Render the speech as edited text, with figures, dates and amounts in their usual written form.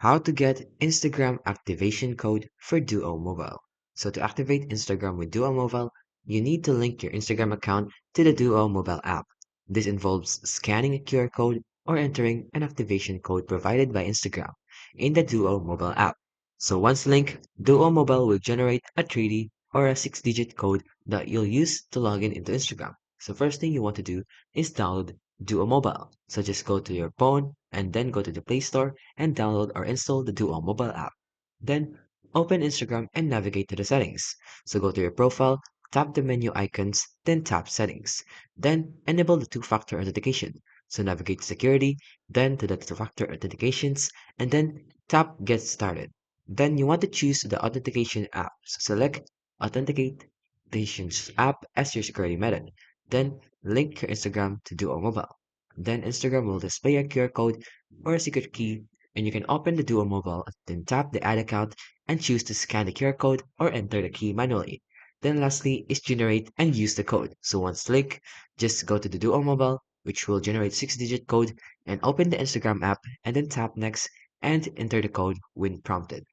How to get Instagram activation code for Duo Mobile. So to activate Instagram with Duo Mobile, you need to link your Instagram account to the Duo Mobile app. This involves scanning a QR code or entering an activation code provided by Instagram in the Duo Mobile app. So once linked, Duo Mobile will generate a 3D or a 6-digit code that you'll use to log in into Instagram. So first thing you want to do is download Duo Mobile. So just go to your phone and then go to the Play Store and download or install the Duo mobile app. Then open Instagram and navigate to the settings. So go to your profile, tap the menu icons, then tap settings. Then enable the two-factor authentication. So navigate to security, then to the two-factor authentications, and then tap get started. Then you want to choose the authentication app. So select authentication app as your security method. Then link your Instagram to Duo Mobile. Then Instagram will display a QR code or a secret key, and you can open the Duo Mobile, then tap the Add Account and choose to scan the QR code or enter the key manually. Then lastly is generate and use the code. So once click, just go to the Duo Mobile, which will generate 6-digit code, and open the Instagram app and then tap next and enter the code when prompted.